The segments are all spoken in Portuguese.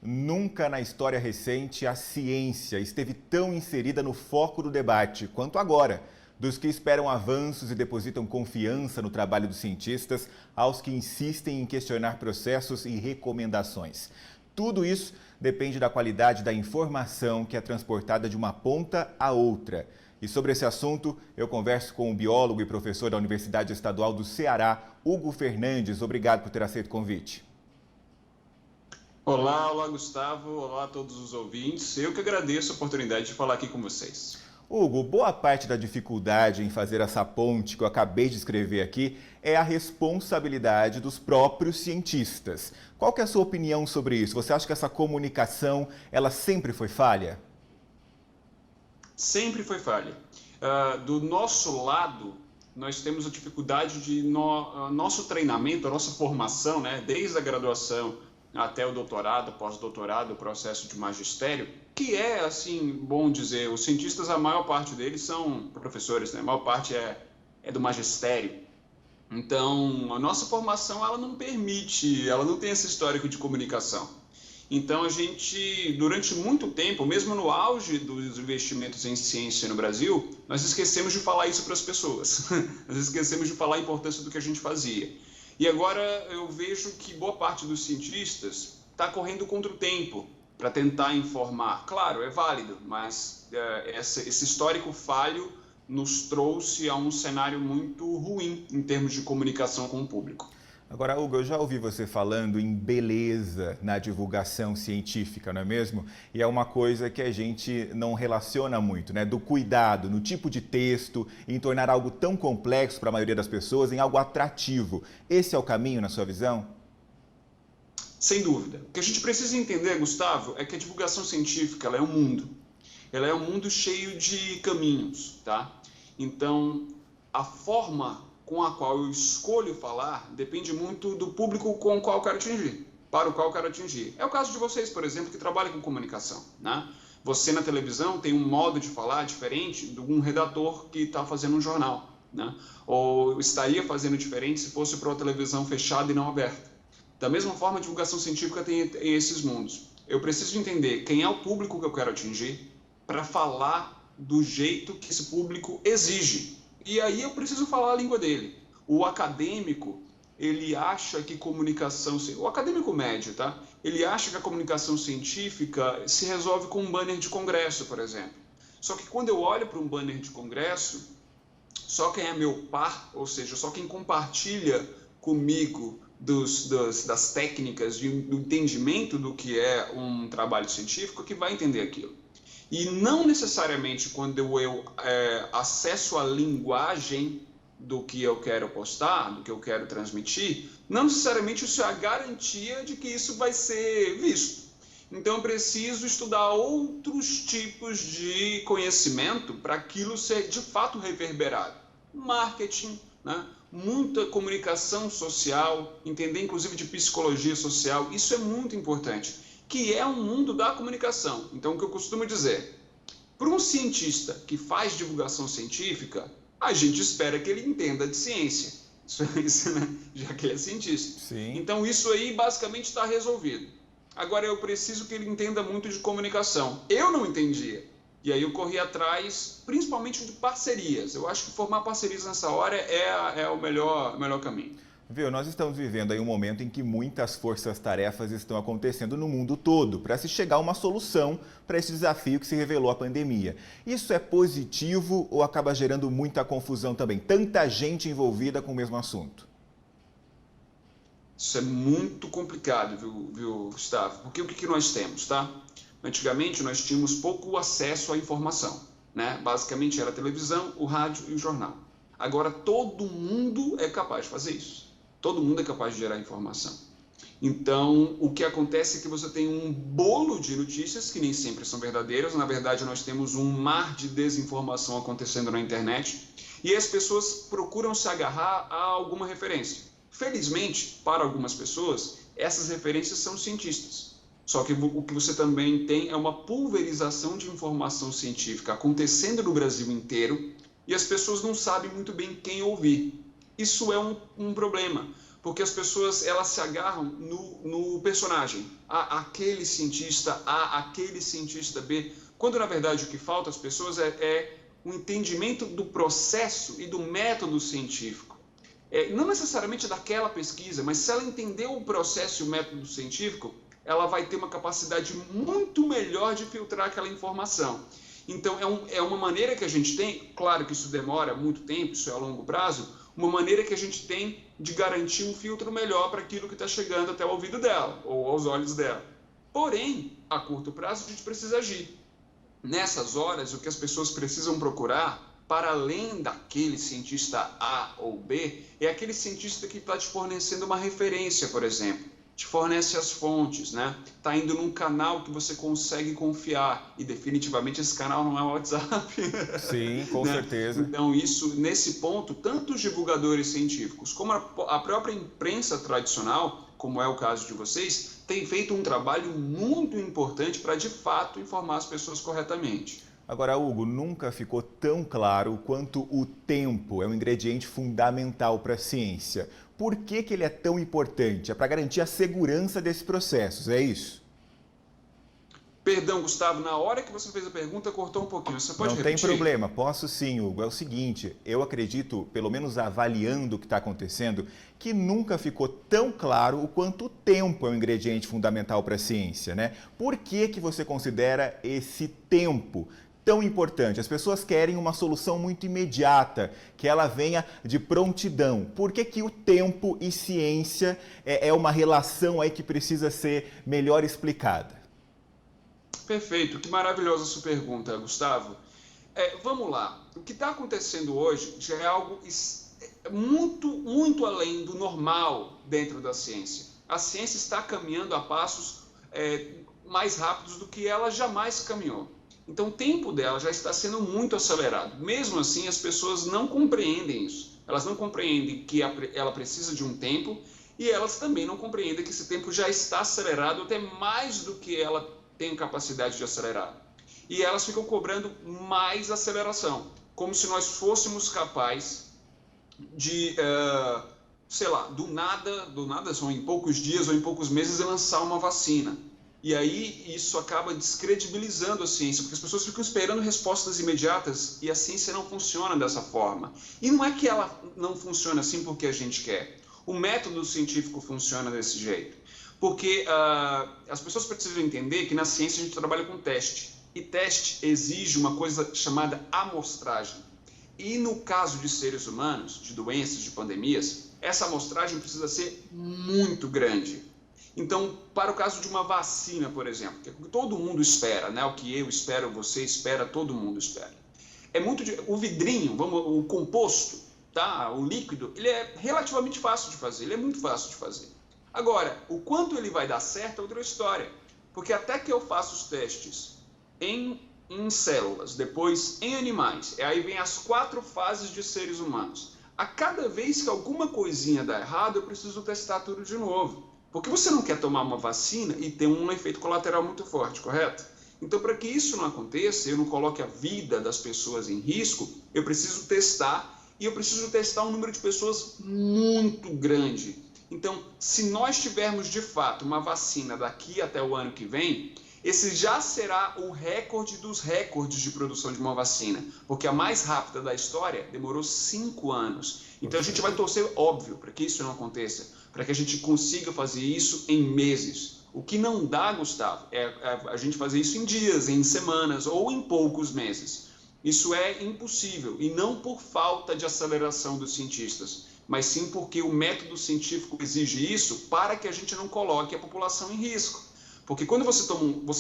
Nunca na história recente a ciência esteve tão inserida no foco do debate quanto agora. Dos que esperam avanços e depositam confiança no trabalho dos cientistas, aos que insistem em questionar processos e recomendações. Tudo isso depende da qualidade da informação que é transportada de uma ponta a outra. E sobre esse assunto, eu converso com o biólogo e professor da Universidade Estadual do Ceará, Hugo Fernandes. Obrigado por ter aceito o convite. Olá Gustavo, olá a todos os ouvintes. Eu que agradeço a oportunidade de falar aqui com vocês. Hugo, boa parte da dificuldade em fazer essa ponte que eu acabei de escrever aqui é a responsabilidade dos próprios cientistas. Qual que é a sua opinião sobre isso? Você acha que essa comunicação, ela sempre foi falha? Sempre foi falha. Do nosso lado, nós temos a dificuldade de nosso treinamento, a nossa formação, né, desde a graduação até o doutorado, pós-doutorado, o processo de magistério, que é, assim, bom dizer, os cientistas, a maior parte deles são professores, né? A maior parte é do magistério. Então, a nossa formação, ela não permite, ela não tem esse histórico de comunicação. Então, a gente, durante muito tempo, mesmo no auge dos investimentos em ciência no Brasil, nós esquecemos de falar isso para as pessoas. Nós esquecemos de falar a importância do que a gente fazia. E agora eu vejo que boa parte dos cientistas está correndo contra o tempo para tentar informar. Claro, é válido, mas esse histórico falho nos trouxe a um cenário muito ruim em termos de comunicação com o público. Agora, Hugo, eu já ouvi você falando em beleza na divulgação científica, não é mesmo? E é uma coisa que a gente não relaciona muito, né? Do cuidado no tipo de texto, em tornar algo tão complexo para a maioria das pessoas em algo atrativo. Esse é o caminho, na sua visão? Sem dúvida. O que a gente precisa entender, Gustavo, é que a divulgação científica, ela é um mundo. Ela é um mundo cheio de caminhos, tá? Então, a forma com a qual eu escolho falar depende muito do público com o qual eu quero atingir, para o qual eu quero atingir. É o caso de vocês, por exemplo, que trabalham com comunicação, né? Você na televisão tem um modo de falar diferente de um redator que está fazendo um jornal, né? Ou estaria fazendo diferente se fosse para uma televisão fechada e não aberta. Da mesma forma, a divulgação científica tem esses mundos. Eu preciso entender quem é o público que eu quero atingir para falar do jeito que esse público exige. E aí eu preciso falar a língua dele. O acadêmico, ele acha que comunicação... O acadêmico médio, tá? Ele acha que a comunicação científica se resolve com um banner de congresso, por exemplo. Só que quando eu olho para um banner de congresso, só quem é meu par, ou seja, só quem compartilha comigo das técnicas, do entendimento do que é um trabalho científico, que vai entender aquilo. E não necessariamente quando eu acesso a linguagem do que eu quero postar, do que eu quero transmitir, não necessariamente isso é a garantia de que isso vai ser visto. Então eu preciso estudar outros tipos de conhecimento para aquilo ser de fato reverberado. Marketing, né? Muita comunicação social, entender inclusive de psicologia social, isso é muito importante, que é um mundo da comunicação. Então, o que eu costumo dizer, para um cientista que faz divulgação científica, a gente espera que ele entenda de ciência, isso, né? Já que ele é cientista. Sim. Então, isso aí basicamente está resolvido. Agora, eu preciso que ele entenda muito de comunicação. Eu não entendia. E aí eu corri atrás, principalmente de parcerias. Eu acho que formar parcerias nessa hora é o melhor caminho. Viu, nós estamos vivendo aí um momento em que muitas forças-tarefas estão acontecendo no mundo todo para se chegar a uma solução para esse desafio que se revelou a pandemia. Isso é positivo ou acaba gerando muita confusão também? Tanta gente envolvida com o mesmo assunto. Isso é muito complicado, viu, Gustavo? Porque o que nós temos, tá? Antigamente nós tínhamos pouco acesso à informação, né? Basicamente era a televisão, o rádio e o jornal. Agora todo mundo é capaz de fazer isso. Todo mundo é capaz de gerar informação. Então, o que acontece é que você tem um bolo de notícias que nem sempre são verdadeiras. Na verdade, nós temos um mar de desinformação acontecendo na internet e as pessoas procuram se agarrar a alguma referência. Felizmente, para algumas pessoas, essas referências são cientistas. Só que o que você também tem é uma pulverização de informação científica acontecendo no Brasil inteiro e as pessoas não sabem muito bem quem ouvir. Isso é um problema, Porque as pessoas elas se agarram no personagem, aquele cientista A, aquele cientista B, quando na verdade o que falta às pessoas é um entendimento do processo e do método científico. Não necessariamente daquela pesquisa, mas se ela entender o processo e o método científico, ela vai ter uma capacidade muito melhor de filtrar aquela informação. Então, é uma maneira que a gente tem, claro que isso demora muito tempo, isso é a longo prazo, uma maneira que a gente tem de garantir um filtro melhor para aquilo que está chegando até o ouvido dela, ou aos olhos dela. Porém, a curto prazo, a gente precisa agir. Nessas horas, o que as pessoas precisam procurar, para além daquele cientista A ou B, é aquele cientista que está te fornecendo uma referência, por exemplo. Te fornece as fontes, né? Está indo num canal que você consegue confiar. E definitivamente esse canal não é o WhatsApp. Sim, com né? certeza. Então, nesse ponto, tanto os divulgadores científicos como a própria imprensa tradicional, como é o caso de vocês, tem feito um trabalho muito importante para, de fato, informar as pessoas corretamente. Agora, Hugo, nunca ficou tão claro quanto o tempo é um ingrediente fundamental para a ciência. Por que ele é tão importante? É para garantir a segurança desses processos, é isso? Perdão, Gustavo, na hora que você fez a pergunta, cortou um pouquinho. Você pode repetir? Não tem problema, posso sim, Hugo. É o seguinte, eu acredito, pelo menos avaliando o que está acontecendo, que nunca ficou tão claro o quanto o tempo é um ingrediente fundamental para a ciência, né? Por que você considera esse tempo tão importante? As pessoas querem uma solução muito imediata, que ela venha de prontidão. Por que o tempo e ciência é uma relação aí que precisa ser melhor explicada? Perfeito, que maravilhosa sua pergunta, Gustavo. Vamos lá, o que está acontecendo hoje já é algo muito, muito além do normal dentro da ciência. A ciência está caminhando a passos mais rápidos do que ela jamais caminhou. Então, o tempo dela já está sendo muito acelerado. Mesmo assim, as pessoas não compreendem isso. Elas não compreendem que ela precisa de um tempo e elas também não compreendem que esse tempo já está acelerado até mais do que ela tem capacidade de acelerar. E elas ficam cobrando mais aceleração, como se nós fôssemos capazes de, sei lá, do nada, são em poucos dias ou em poucos meses, lançar uma vacina. E aí isso acaba descredibilizando a ciência, porque as pessoas ficam esperando respostas imediatas e a ciência não funciona dessa forma. E não é que ela não funciona assim porque a gente quer. O método científico funciona desse jeito. Porque as pessoas precisam entender que na ciência a gente trabalha com teste. E teste exige uma coisa chamada amostragem. E no caso de seres humanos, de doenças, de pandemias, essa amostragem precisa ser muito grande. Então, para o caso de uma vacina, por exemplo, que todo mundo espera, né? O que eu espero, você espera, todo mundo espera. O vidrinho, o composto, tá? O líquido, ele é relativamente fácil de fazer, ele é muito fácil de fazer. Agora, o quanto ele vai dar certo é outra história, porque até que eu faça os testes em células, depois em animais, e aí vem as 4 fases de seres humanos. A cada vez que alguma coisinha dá errado, eu preciso testar tudo de novo. Porque você não quer tomar uma vacina e ter um efeito colateral muito forte, correto? Então, para que isso não aconteça, eu não coloque a vida das pessoas em risco, eu preciso testar, e eu preciso testar um número de pessoas muito grande. Então, se nós tivermos de fato uma vacina daqui até o ano que vem, esse já será o recorde dos recordes de produção de uma vacina, porque a mais rápida da história demorou 5 anos. Então a gente vai torcer, óbvio, para que isso não aconteça, para que a gente consiga fazer isso em meses. O que não dá, Gustavo, é a gente fazer isso em dias, em semanas ou em poucos meses. Isso é impossível, e não por falta de aceleração dos cientistas, mas sim porque o método científico exige isso para que a gente não coloque a população em risco. Porque quando você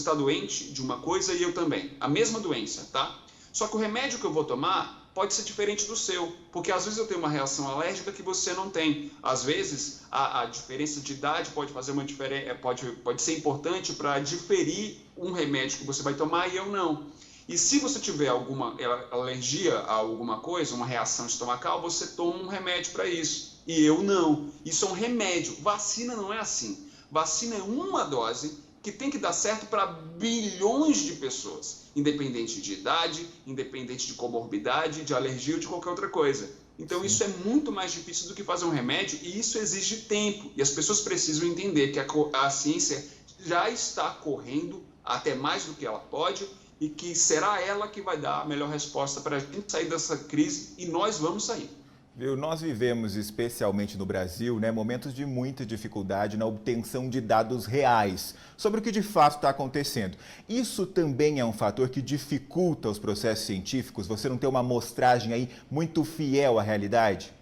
está doente de uma coisa e eu também, a mesma doença, tá? Só que o remédio que eu vou tomar pode ser diferente do seu, porque às vezes eu tenho uma reação alérgica que você não tem. Às vezes a diferença de idade pode fazer uma diferença, pode ser importante para diferir um remédio que você vai tomar e eu não. E se você tiver alguma alergia a alguma coisa, uma reação estomacal, você toma um remédio para isso. E eu não. Isso é um remédio. Vacina não é assim. Vacina é uma dose que tem que dar certo para bilhões de pessoas, independente de idade, independente de comorbidade, de alergia ou de qualquer outra coisa. Então, Sim. isso é muito mais difícil do que fazer um remédio e isso exige tempo. E as pessoas precisam entender que a ciência já está correndo até mais do que ela pode e que será ela que vai dar a melhor resposta para a gente sair dessa crise e nós vamos sair. Viu? Nós vivemos, especialmente no Brasil, né, momentos de muita dificuldade na obtenção de dados reais sobre o que de fato está acontecendo. Isso também é um fator que dificulta os processos científicos? Você não tem uma amostragem aí muito fiel à realidade?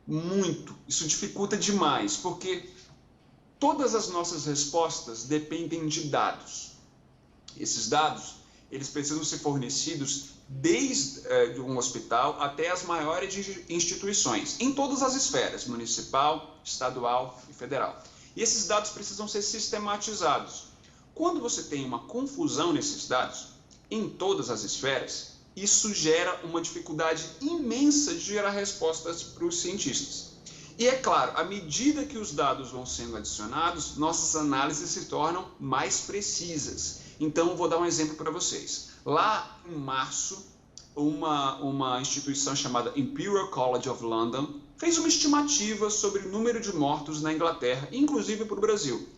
Muito. Isso dificulta demais, porque todas as nossas respostas dependem de dados. Esses dados, eles precisam ser fornecidos desde um hospital até as maiores instituições, em todas as esferas, municipal, estadual e federal. E esses dados precisam ser sistematizados. Quando você tem uma confusão nesses dados, em todas as esferas, isso gera uma dificuldade imensa de gerar respostas para os cientistas. E é claro, à medida que os dados vão sendo adicionados, nossas análises se tornam mais precisas. Então, vou dar um exemplo para vocês. Lá em março, uma instituição chamada Imperial College of London fez uma estimativa sobre o número de mortos na Inglaterra, inclusive para o Brasil.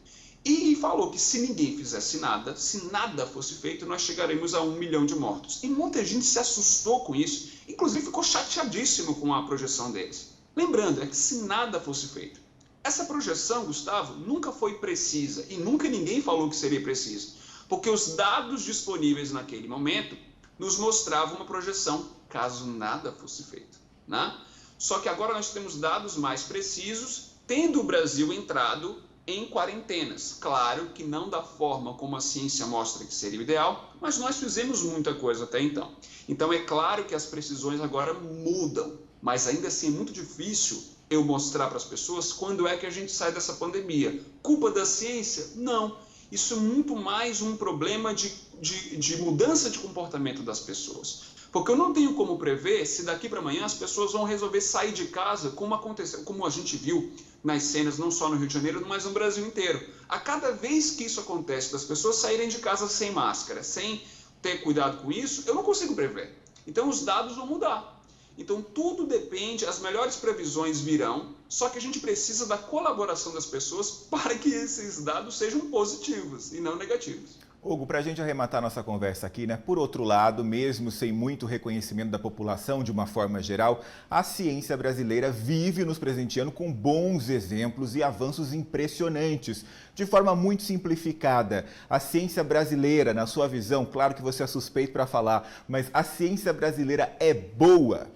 E falou que se ninguém fizesse nada, se nada fosse feito, nós chegaremos a 1 milhão de mortos. E muita gente se assustou com isso, inclusive ficou chateadíssimo com a projeção deles. Lembrando, é que se nada fosse feito. Essa projeção, Gustavo, nunca foi precisa e nunca ninguém falou que seria precisa. Porque os dados disponíveis naquele momento nos mostravam uma projeção caso nada fosse feito, né? Só que agora nós temos dados mais precisos, tendo o Brasil entrado em quarentenas. Claro que não da forma como a ciência mostra que seria o ideal, mas nós fizemos muita coisa até então. Então é claro que as precisões agora mudam, mas ainda assim é muito difícil eu mostrar para as pessoas quando é que a gente sai dessa pandemia. Culpa da ciência? Não. Isso é muito mais um problema de mudança de comportamento das pessoas. Porque eu não tenho como prever se daqui para amanhã as pessoas vão resolver sair de casa, como aconteceu, como a gente viu nas cenas, não só no Rio de Janeiro, mas no Brasil inteiro. A cada vez que isso acontece, das pessoas saírem de casa sem máscara, sem ter cuidado com isso, eu não consigo prever. Então os dados vão mudar. Então tudo depende, as melhores previsões virão, só que a gente precisa da colaboração das pessoas para que esses dados sejam positivos e não negativos. Hugo, para a gente arrematar nossa conversa aqui, né? Por outro lado, mesmo sem muito reconhecimento da população de uma forma geral, a ciência brasileira vive nos presenteando com bons exemplos e avanços impressionantes. De forma muito simplificada, a ciência brasileira, na sua visão, claro que você é suspeito para falar, mas a ciência brasileira é boa?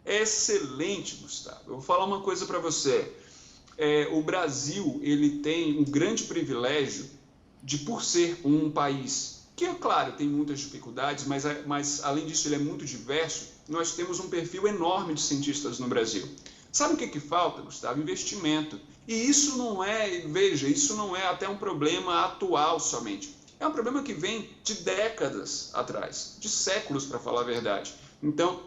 Excelente, Gustavo. Eu vou falar uma coisa para você. O Brasil, ele tem um grande privilégio de, por ser um país que, é claro, tem muitas dificuldades, mas além disso ele é muito diverso, nós temos um perfil enorme de cientistas no Brasil. Sabe o que falta, Gustavo? Investimento. E isso não é, veja, isso não é até um problema atual somente. É um problema que vem de décadas atrás, de séculos, para falar a verdade. Então,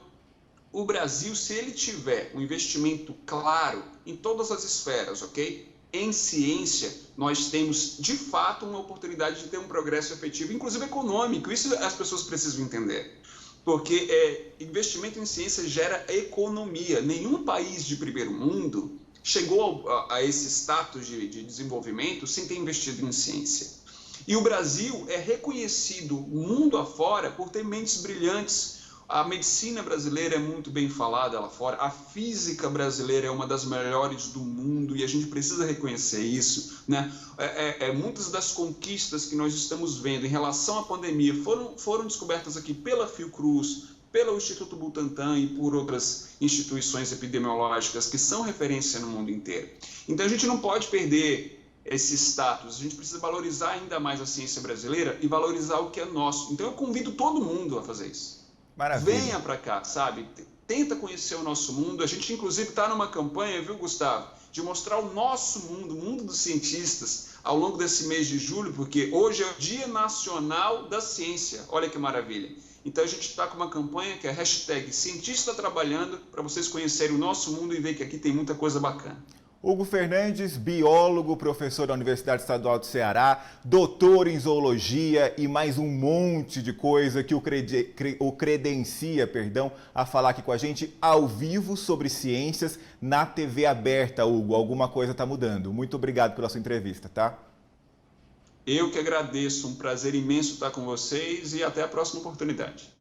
o Brasil, se ele tiver um investimento claro em todas as esferas, ok? Em ciência, nós temos, de fato, uma oportunidade de ter um progresso efetivo, inclusive econômico. Isso as pessoas precisam entender. Porque investimento em ciência gera economia. Nenhum país de primeiro mundo chegou a esse status de desenvolvimento sem ter investido em ciência. E o Brasil é reconhecido mundo afora por ter mentes brilhantes. A medicina brasileira é muito bem falada lá fora, a física brasileira é uma das melhores do mundo e a gente precisa reconhecer isso, né? Muitas das conquistas que nós estamos vendo em relação à pandemia foram descobertas aqui pela Fiocruz, pelo Instituto Butantan e por outras instituições epidemiológicas que são referência no mundo inteiro. Então a gente não pode perder esse status, a gente precisa valorizar ainda mais a ciência brasileira e valorizar o que é nosso. Então eu convido todo mundo a fazer isso. Maravilha. Venha para cá, sabe? Tenta conhecer o nosso mundo. A gente, inclusive, está numa campanha, viu, Gustavo, de mostrar o nosso mundo, o mundo dos cientistas, ao longo desse mês de julho, porque hoje é o Dia Nacional da Ciência. Olha que maravilha. Então, a gente está com uma campanha que é #CientistaTrabalhando, para vocês conhecerem o nosso mundo e ver que aqui tem muita coisa bacana. Hugo Fernandes, biólogo, professor da Universidade Estadual do Ceará, doutor em zoologia e mais um monte de coisa que o credencia, a falar aqui com a gente ao vivo sobre ciências na TV aberta, Hugo. Alguma coisa está mudando. Muito obrigado pela sua entrevista, tá? Eu que agradeço, um prazer imenso estar com vocês e até a próxima oportunidade.